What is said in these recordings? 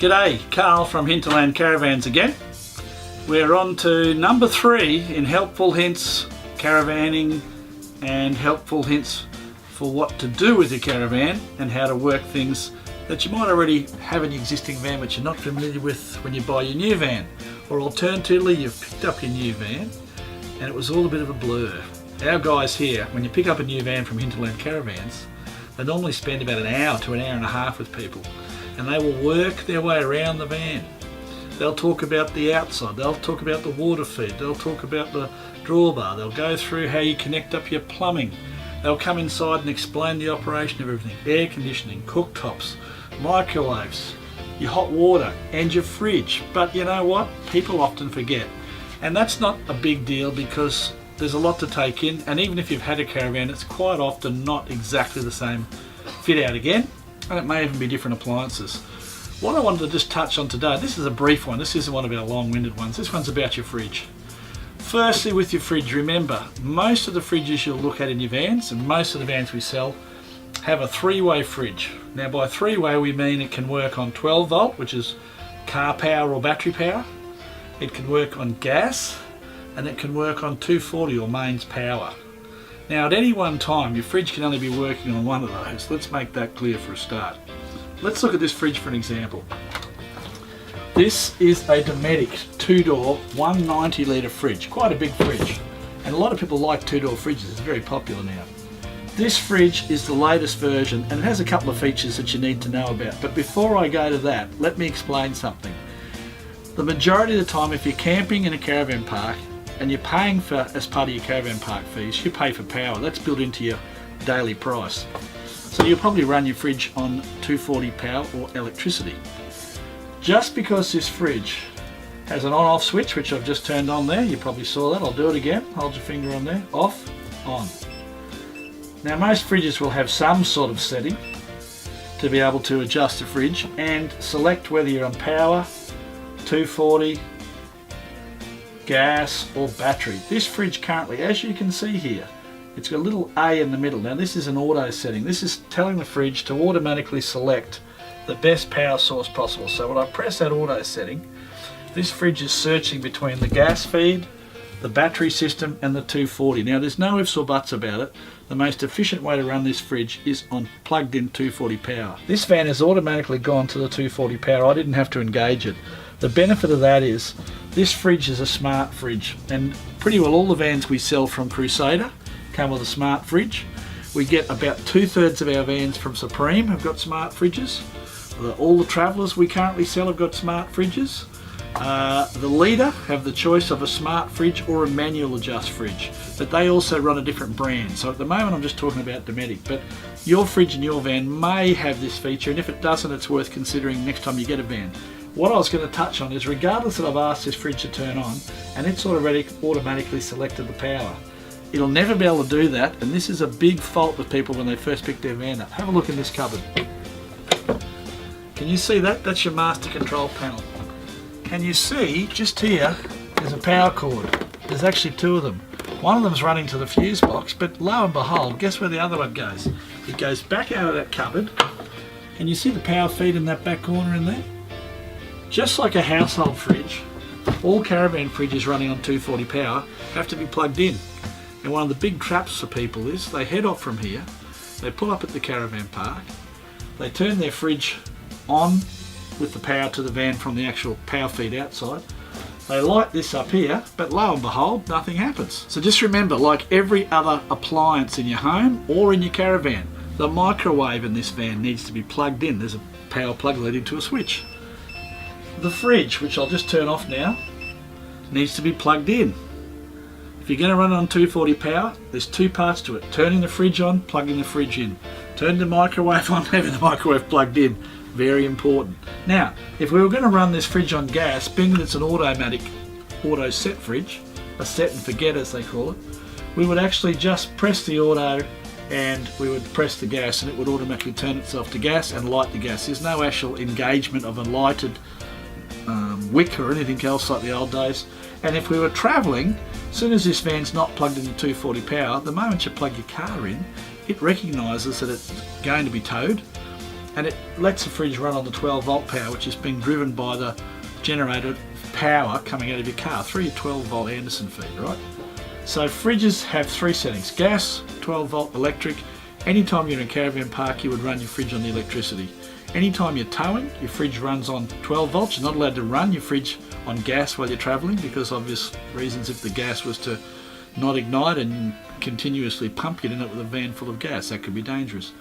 G'day, Carl from Hinterland Caravans again. We're on to number 3 in helpful hints, caravaning, and helpful hints for what to do with your caravan and how to work things that you might already have an existing van but you're not familiar with when you buy your new van. Or alternatively, you've picked up your new van and it was all a bit of a blur. Our guys here, when you pick up a new van from Hinterland Caravans, they normally spend about an hour to an hour and a half with people, and they will work their way around the van. They'll talk about the outside, they'll talk about the water feed, they'll talk about the drawbar, they'll go through how you connect up your plumbing, they'll come inside and explain the operation of everything, air conditioning, cooktops, microwaves, your hot water and your fridge. But you know what? People often forget, and that's not a big deal because there's a lot to take in, and even if you've had a caravan, it's quite often not exactly the same fit out again, and it may even be different appliances. What I wanted to just touch on today, this is a brief one, this isn't one of our long-winded ones, this one's about your fridge. Firstly, with your fridge, remember, most of the fridges you'll look at in your vans, and most of the vans we sell, have a 3-way fridge. Now by 3-way we mean it can work on 12 volt, which is car power or battery power, it can work on gas, and it can work on 240 or mains power. Now at any one time your fridge can only be working on one of those. Let's make that clear for a start. Let's look at this fridge for an example. This is a Dometic 2-door 190 litre fridge, quite a big fridge, and a lot of people like 2-door fridges, it's very popular now. This fridge is the latest version and it has a couple of features that you need to know about, but before I go to that, let me explain something. The majority of the time if you're camping in a caravan park and you're paying for, as part of your caravan park fees, you pay for power. That's built into your daily price. So you'll probably run your fridge on 240 power or electricity. Just because this fridge has an on-off switch, which I've just turned on there, you probably saw that, I'll do it again, hold your finger on there, off, on. Now most fridges will have some sort of setting to be able to adjust the fridge and select whether you're on power, 240, gas or battery. This fridge currently, as you can see here, it's got a little A in the middle. Now this is an auto setting. This is telling the fridge to automatically select the best power source possible. So when I press that auto setting, this fridge is searching between the gas feed, the battery system and the 240. Now there's no ifs or buts about it. The most efficient way to run this fridge is on plugged in 240 power. This van has automatically gone to the 240 power. I didn't have to engage it. The benefit of that is this fridge is a smart fridge, and pretty well all the vans we sell from Crusader come with a smart fridge. We get about 2/3 of our vans from Supreme have got smart fridges. All the Travellers we currently sell have got smart fridges. The Leader have the choice of a smart fridge or a manual adjust fridge, but they also run a different brand. So at the moment I'm just talking about Dometic, but your fridge in your van may have this feature, and if it doesn't, it's worth considering next time you get a van. What I was going to touch on is, regardless that I've asked this fridge to turn on and it's already automatically selected the power, it'll never be able to do that, and this is a big fault with people when they first pick their van up. Have a look in this cupboard. Can you see that? That's your master control panel. Can you see just here there's a power cord? There's actually 2 of them. One of them's running to the fuse box, but lo and behold, guess where the other one goes? It goes back out of that cupboard. Can you see the power feed in that back corner in there? Just like a household fridge, all caravan fridges running on 240 power have to be plugged in. And one of the big traps for people is they head off from here, they pull up at the caravan park, they turn their fridge on with the power to the van from the actual power feed outside, they light this up here, but lo and behold, nothing happens. So just remember, like every other appliance in your home or in your caravan, the microwave in this van needs to be plugged in. There's a power plug leading to a switch. The fridge, which I'll just turn off now, needs to be plugged in. If you're going to run it on 240 power, there's 2 parts to it. Turning the fridge on, plugging the fridge in. Turning the microwave on, having the microwave plugged in. Very important. Now, if we were going to run this fridge on gas, being that it's an automatic Autoset fridge, a set and forget as they call it, we would actually just press the auto and we would press the gas and it would automatically turn itself to gas and light the gas. There's no actual engagement of a lighted wick or anything else like the old days. And if we were travelling, as soon as this van's not plugged into 240 power, the moment you plug your car in, it recognises that it's going to be towed and it lets the fridge run on the 12 volt power, which is being driven by the generated power coming out of your car through your 12 volt Anderson feed, right? So fridges have three settings: gas, 12 volt, electric. Anytime you're in a caravan park, you would run your fridge on the electricity. Anytime you're towing, your fridge runs on 12 volts. You're not allowed to run your fridge on gas while you're travelling, because obvious reasons, if the gas was to not ignite and continuously pump you in it with a van full of gas, that could be dangerous.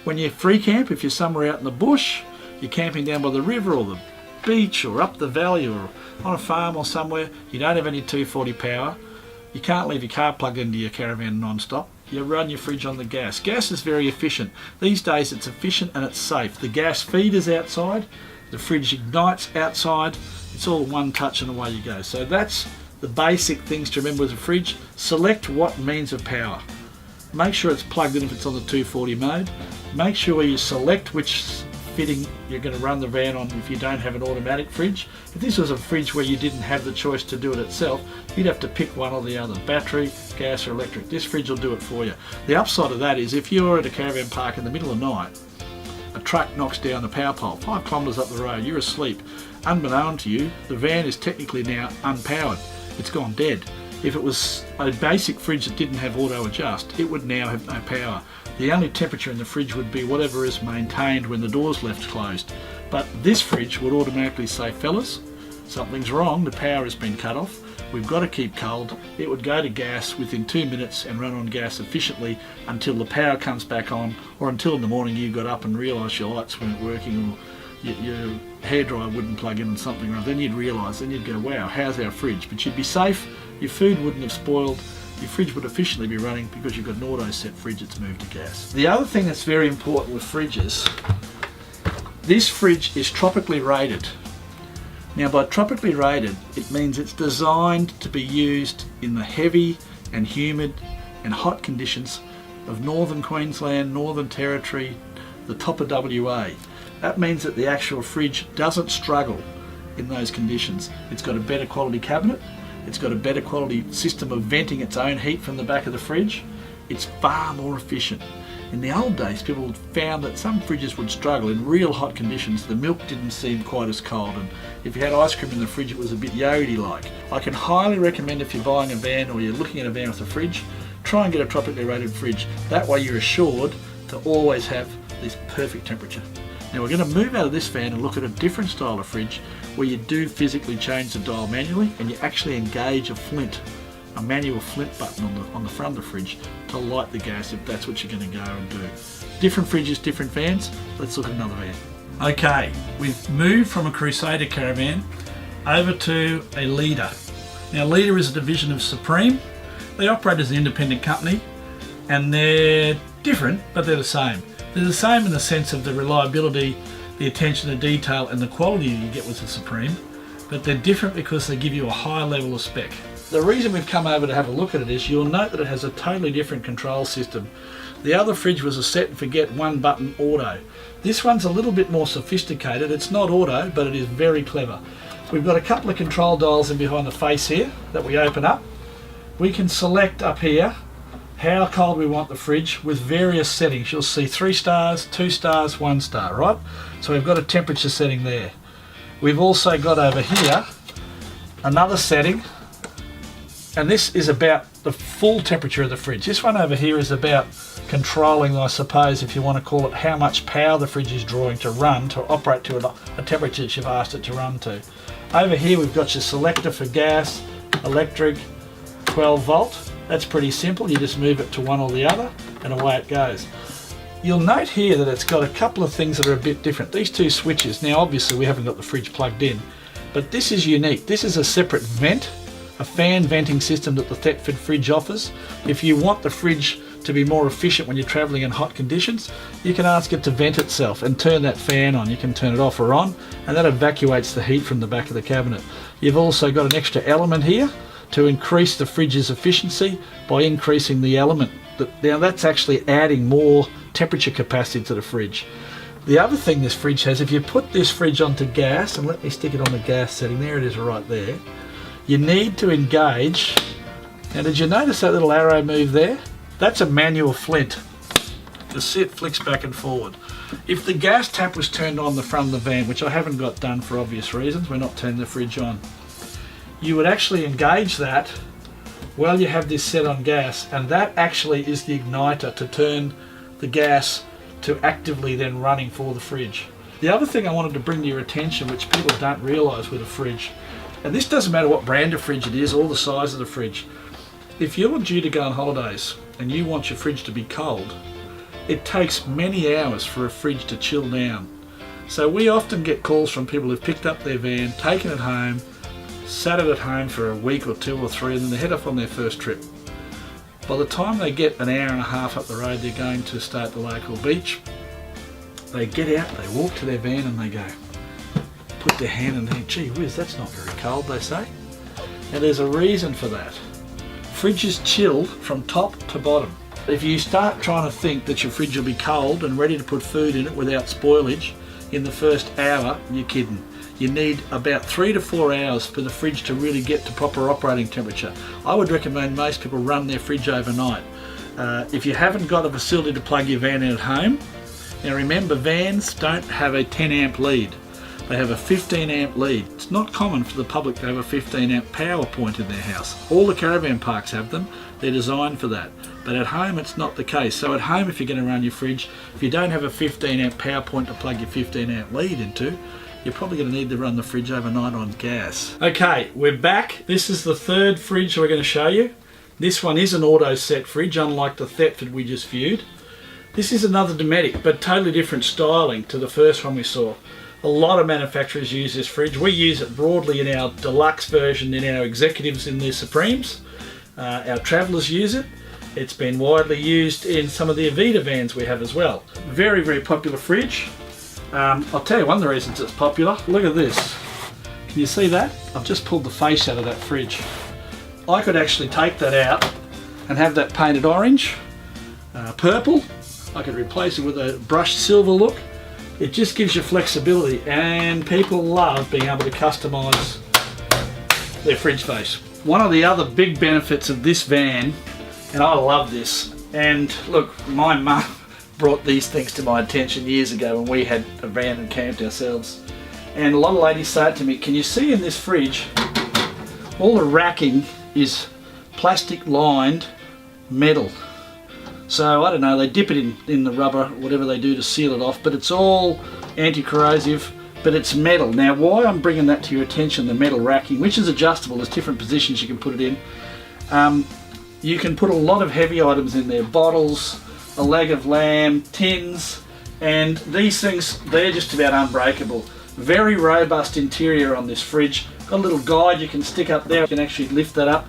When you free camp, if you're somewhere out in the bush, you're camping down by the river or the beach or up the valley or on a farm or somewhere, you don't have any 240 power, you can't leave your car plugged into your Caravan non-stop, you run your fridge on the gas. Gas is very efficient. These days it's efficient and it's safe. The gas feed is outside, the fridge ignites outside, it's all one touch and away you go. So that's the basic things to remember with a fridge. Select what means of power. Make sure it's plugged in if it's on the 240 mode. Make sure you select which fitting you're going to run the van on if you don't have an automatic fridge. If this was a fridge where you didn't have the choice to do it itself, you'd have to pick one or the other: battery, gas or electric. This fridge will do it for you. The upside of that is, if you're at a caravan park in the middle of the night, a truck knocks down the power pole 5 kilometres up the road, you're asleep. Unbeknown to you, the van is technically now unpowered. It's gone dead. If it was a basic fridge that didn't have auto adjust, it would now have no power. The only temperature in the fridge would be whatever is maintained when the door's left closed. But this fridge would automatically say, fellas, something's wrong, the power has been cut off, we've got to keep cold. It would go to gas within 2 minutes and run on gas efficiently until the power comes back on, or until in the morning you got up and realised your lights weren't working, or your hairdryer wouldn't plug in and something wrong. Then you'd realise, then you'd go, wow, how's our fridge? But you'd be safe, your food wouldn't have spoiled, your fridge would efficiently be running because you've got an auto-set fridge that's moved to gas. The other thing that's very important with fridges, this fridge is tropically rated. Now, by tropically rated, it means it's designed to be used in the heavy and humid and hot conditions of northern Queensland, Northern Territory, the top of WA. That means that the actual fridge doesn't struggle in those conditions. It's got a better quality cabinet, it's got a better quality system of venting its own heat from the back of the fridge. It's far more efficient. In the old days, people found that some fridges would struggle in real hot conditions. The milk didn't seem quite as cold, and if you had ice cream in the fridge, it was a bit yogurty-like. I can highly recommend, if you're buying a van or you're looking at a van with a fridge, try and get a tropically rated fridge. That way you're assured to always have this perfect temperature. Now we're going to move out of this van and look at a different style of fridge where you do physically change the dial manually, and you actually engage a manual flint button on the front of the fridge to light the gas if that's what you're going to go and do. Different fridges, different vans. Let's look at another van. Okay, we've moved from a Crusader Caravan over to a Leader. Now Leader is a division of Supreme. They operate as an independent company, and they're different, but they're the same. They're the same in the sense of the reliability, the attention to detail and the quality you get with the Supreme, but they're different because they give you a high level of spec. The reason we've come over to have a look at it is you'll note that it has a totally different control system. The other fridge was a set and forget one button auto. This one's a little bit more sophisticated. It's not auto, but it is very clever. We've got a couple of control dials in behind the face here that we open up. We can select up here how cold we want the fridge with various settings. You'll see 3 stars, 2 stars, 1 star, right? So we've got a temperature setting there. We've also got over here another setting, and this is about the full temperature of the fridge. This one over here is about controlling, I suppose, if you want to call it, how much power the fridge is drawing to run, to operate to a temperature that you've asked it to run to. Over here we've got your selector for gas, electric, 12 volt. That's pretty simple. You just move it to one or the other and away it goes. You'll note here that it's got a couple of things that are a bit different. These 2 switches, now obviously we haven't got the fridge plugged in, but this is unique. This is a separate vent, a fan venting system that the Thetford fridge offers. If you want the fridge to be more efficient when you're travelling in hot conditions, you can ask it to vent itself and turn that fan on. You can turn it off or on, and that evacuates the heat from the back of the cabinet. You've also got an extra element here to increase the fridge's efficiency by increasing the element. Now that's actually adding more temperature capacity to the fridge. The other thing this fridge has, if you put this fridge onto gas, and let me stick it on the gas setting, there it is right there, you need to engage. Now did you notice that little arrow move there? That's a manual flint. You'll see it flicks back and forward. If the gas tap was turned on the front of the van, which I haven't got done for obvious reasons, we're not turning the fridge on, you would actually engage that while you have this set on gas, and that actually is the igniter to turn the gas to actively then running for the fridge. The other thing I wanted to bring to your attention, which people don't realise with a fridge, and this doesn't matter what brand of fridge it is or the size of the fridge, if you're due to go on holidays and you want your fridge to be cold, it takes many hours for a fridge to chill down. So we often get calls from people who've picked up their van, taken it home, sat it at home for a week or 2 or 3, and then they head off on their first trip. By the time they get an hour and a half up the road, they're going to stay at the local beach. They get out, they walk to their van and they go, put their hand in there, gee whiz, that's not very cold, they say. And there's a reason for that. Fridges chill from top to bottom. If you start trying to think that your fridge will be cold and ready to put food in it without spoilage in the first hour, you're kidding. You need about 3 to 4 hours for the fridge to really get to proper operating temperature. I would recommend most people run their fridge overnight. If you haven't got a facility to plug your van in at home, now remember, vans don't have a 10 amp lead. They have a 15 amp lead. It's not common for the public to have a 15 amp power point in their house. All the caravan parks have them. They're designed for that. But at home it's not the case. So at home, if you're going to run your fridge, if you don't have a 15 amp power point to plug your 15 amp lead into, you're probably going to need to run the fridge overnight on gas. Okay, we're back. This is the third fridge we're going to show you. This one is an Autoset fridge, unlike the Thetford we just viewed. This is another Dometic, but totally different styling to the first one we saw. A lot of manufacturers use this fridge. We use it broadly in our deluxe version, in our executives, in their Supremes. Our travellers use it. It's been widely used in some of the Avita vans we have as well. Very, very popular fridge. I'll tell you one of the reasons it's popular. Look at this. Can you see that? I've just pulled the face out of that fridge. I could actually take that out and have that painted orange, purple. I could replace it with a brushed silver look. It just gives you flexibility, and people love being able to customise their fridge face. One of the other big benefits of this van, and I love this, and look, my mum brought these things to my attention years ago when we had a van and camped ourselves, and a lot of ladies say to me, can you see in this fridge all the racking is plastic lined metal? So I don't know, they dip it in the rubber, whatever they do to seal it off, but it's all anti-corrosive, but it's metal. Now why I'm bringing that to your attention, the metal racking, which is adjustable, there's different positions you can put it in. You can put a lot of heavy items in there, bottles, a leg of lamb, tins, and these things, they're just about unbreakable. Very robust interior on this fridge. Got a little guide you can stick up there, you can actually lift that up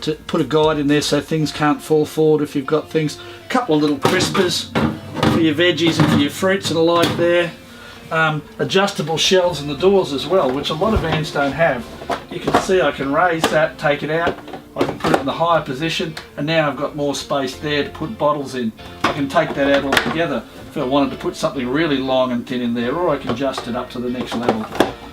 to put a guide in there so things can't fall forward if you've got things. A couple of little crispers for your veggies and for your fruits and the like there. Adjustable shelves in the doors as well, which a lot of vans don't have. You can see I can raise that, take it out, I can put it in the higher position, and now I've got more space there to put bottles in. I can take that out altogether if I wanted to put something really long and thin in there, or I can adjust it up to the next level.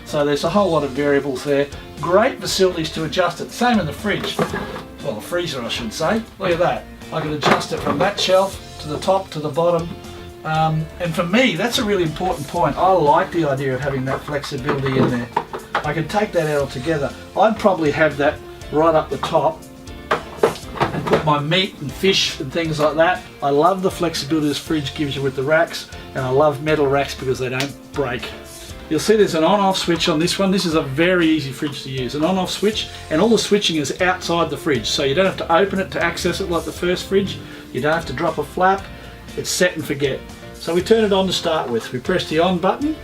So there's a whole lot of variables there. Great facilities to adjust it. Same in the fridge. Well, the freezer I should say. Look at that. I can adjust it from that shelf to the top to the bottom. And for me, that's a really important point. I like the idea of having that flexibility in there. I can take that out altogether. I'd probably have that right up the top and put my meat and fish and things like that. I love the flexibility this fridge gives you with the racks, and I love metal racks because they don't break. You'll see there's an on-off switch on this one. This is a very easy fridge to use. An on-off switch, and all the switching is outside the fridge, so you don't have to open it to access it like the first fridge. You don't have to drop a flap. It's set and forget. So we turn it on to start with. We press the on button.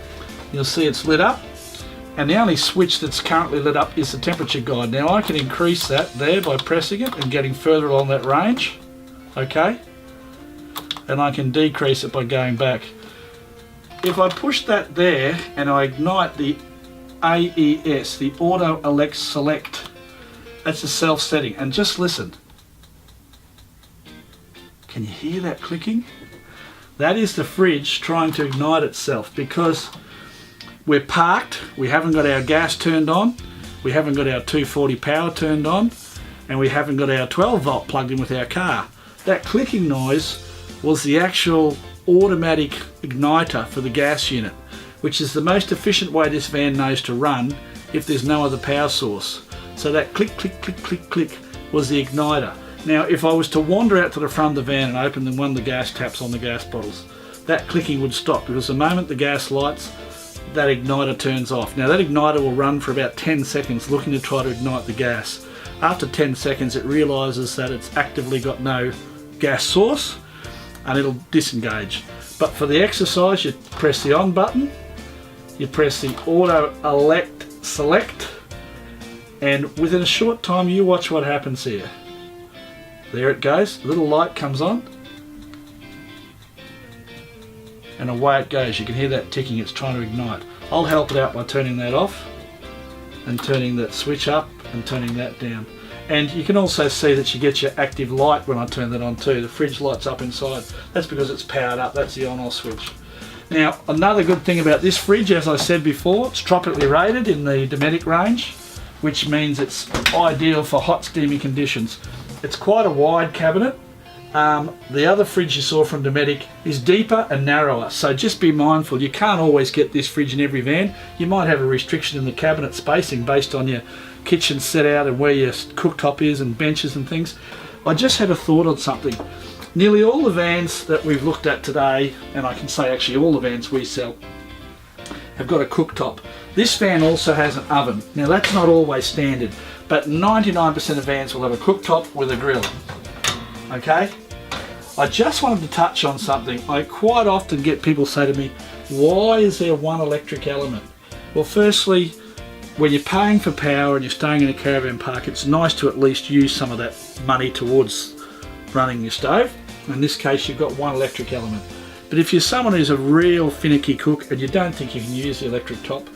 You'll see it's lit up. And the only switch that's currently lit up is the temperature guide. Now I can increase that there by pressing it and getting further along that range. Okay. And I can decrease it by going back. If I push that there and I ignite the AES, the Auto Elect Select, that's a self-setting. And just listen. Can you hear that clicking? That is the fridge trying to ignite itself, because we're parked, we haven't got our gas turned on, we haven't got our 240 power turned on, and we haven't got our 12 volt plugged in with our car. That clicking noise was the actual automatic igniter for the gas unit, which is the most efficient way this van knows to run if there's no other power source. So that click, click, click, click, click was the igniter. Now if I was to wander out to the front of the van and open one of the gas taps on the gas bottles, that clicking would stop, because the moment the gas lights, that igniter turns off. Now that igniter will run for about 10 seconds looking to try to ignite the gas. After 10 seconds it realises that it's actively got no gas source and it'll disengage. But for the exercise, you press the on button, you press the auto elect select, and within a short time you watch what happens here. There it goes, the little light comes on and away it goes. You can hear that ticking, it's trying to ignite. I'll help it out by turning that off and turning that switch up and turning that down. And you can also see that you get your active light when I turn that on too. The fridge lights up inside. That's because it's powered up. That's the on-off switch. Now another good thing about this fridge, as I said before, it's tropically rated in the Dometic range, which means it's ideal for hot steamy conditions. It's quite a wide cabinet. The other fridge you saw from Dometic is deeper and narrower, so just be mindful. You can't always get this fridge in every van. You might have a restriction in the cabinet spacing based on your kitchen set out and where your cooktop is and benches and things. I just had a thought on something. Nearly all the vans that we've looked at today, and I can say actually all the vans we sell, have got a cooktop. This van also has an oven. Now that's not always standard, but 99% of vans will have a cooktop with a grill. Okay? I just wanted to touch on something. I quite often get people say to me, why is there one electric element? Well, firstly, when you're paying for power and you're staying in a caravan park, it's nice to at least use some of that money towards running your stove. In this case, you've got one electric element. But if you're someone who's a real finicky cook and you don't think you can use the electric top,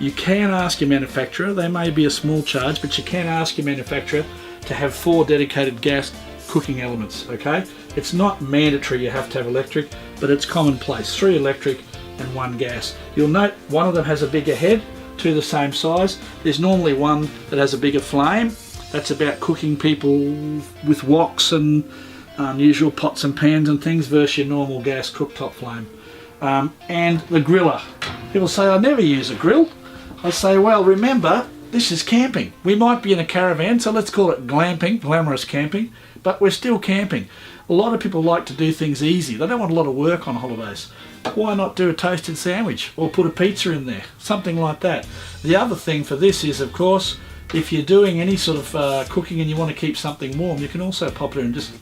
you can ask your manufacturer. There may be a small charge, but you can ask your manufacturer to have 4 dedicated gas cooking elements, okay? It's not mandatory you have to have electric, but it's commonplace. 3 electric and 1 gas. You'll note one of them has a bigger head, 2 the same size. There's normally one that has a bigger flame. That's about cooking people with woks and unusual pots and pans and things versus your normal gas cooktop flame. And the griller. People say, I never use a grill. I say, well, remember, this is camping. We might be in a caravan, so let's call it glamping, glamorous camping, but we're still camping. A lot of people like to do things easy. They don't want a lot of work on holidays. Why not do a toasted sandwich or put a pizza in there? Something like that. The other thing for this is, of course, if you're doing any sort of cooking and you want to keep something warm, you can also pop it in and just,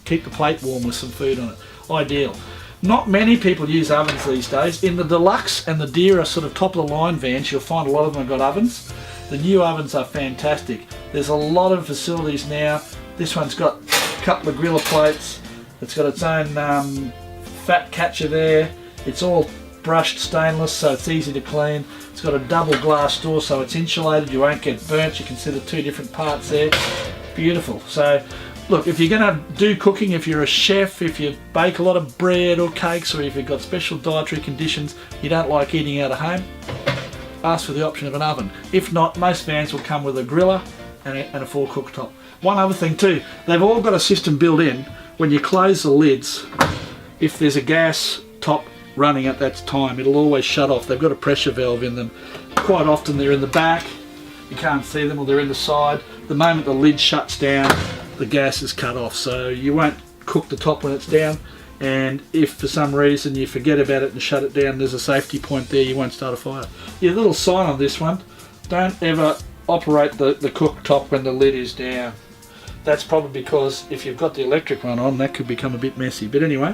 keep the plate warm with some food on it. Ideal. Not many people use ovens these days. In the deluxe and the dearer sort of top of the line vans, you'll find a lot of them have got ovens. The new ovens are fantastic. There's a lot of facilities now. This one's got a couple of griller plates. It's got its own fat catcher there. It's all brushed stainless, so it's easy to clean. It's got a double glass door, so it's insulated. You won't get burnt. You can see the 2 different parts there. Beautiful. So look, if you're going to do cooking, if you're a chef, if you bake a lot of bread or cakes, or if you've got special dietary conditions, you don't like eating out of home, ask for the option of an oven. If not, most vans will come with a griller and a full cooktop. One other thing too, they've all got a system built in. When you close the lids, if there's a gas top running at that time, it'll always shut off. They've got a pressure valve in them. Quite often they're in the back, you can't see them, or they're in the side. The moment the lid shuts down, the gas is cut off, so you won't cook the top when it's down. And if for some reason you forget about it and shut it down, there's a safety point there, you won't start a fire. Your little sign on this one, don't ever operate the cooktop when the lid is down. That's probably because if you've got the electric one on, that could become a bit messy. But anyway,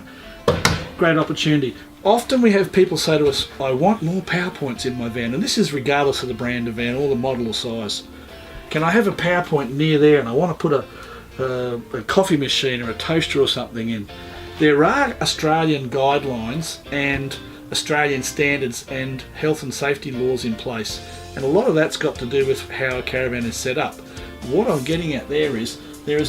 great opportunity. Often we have people say to us, I want more power points in my van, and this is regardless of the brand of van or the model or size. Can I have a power point near there, and I want to put a coffee machine or a toaster or something in? There are Australian guidelines and Australian standards and health and safety laws in place, and a lot of that's got to do with how a caravan is set up. What I'm getting at there is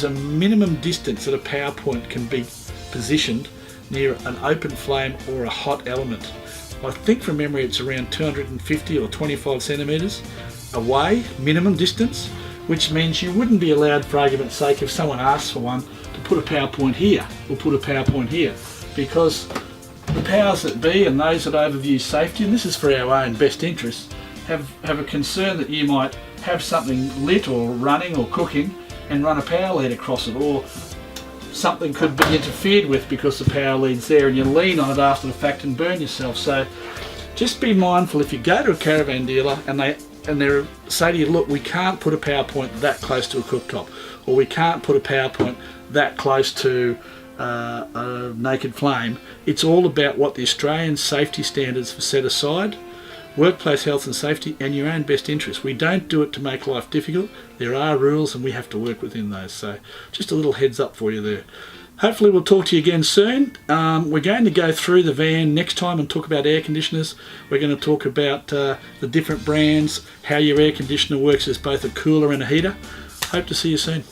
a minimum distance that a power point can be positioned near an open flame or a hot element. I think from memory it's around 250 or 25 centimetres away, minimum distance, which means you wouldn't be allowed, for argument's sake, if someone asks for one, to put a power point here or put a power point here, because the powers that be and those that overview safety, and this is for our own best interests, have a concern that you might have something lit or running or cooking and run a power lead across it, or something could be interfered with because the power lead's there and you lean on it after the fact and burn yourself. So just be mindful if you go to a caravan dealer and they say to you, look, we can't put a power point that close to a cooktop, or we can't put a power point that close to a naked flame. It's all about what the Australian safety standards have set aside, workplace health and safety, and your own best interest. We don't do it to make life difficult. There are rules and we have to work within those. So just a little heads up for you there. Hopefully we'll talk to you again soon. We're going to go through the van next time and talk about air conditioners. We're going to talk about the different brands, how your air conditioner works as both a cooler and a heater. Hope to see you soon.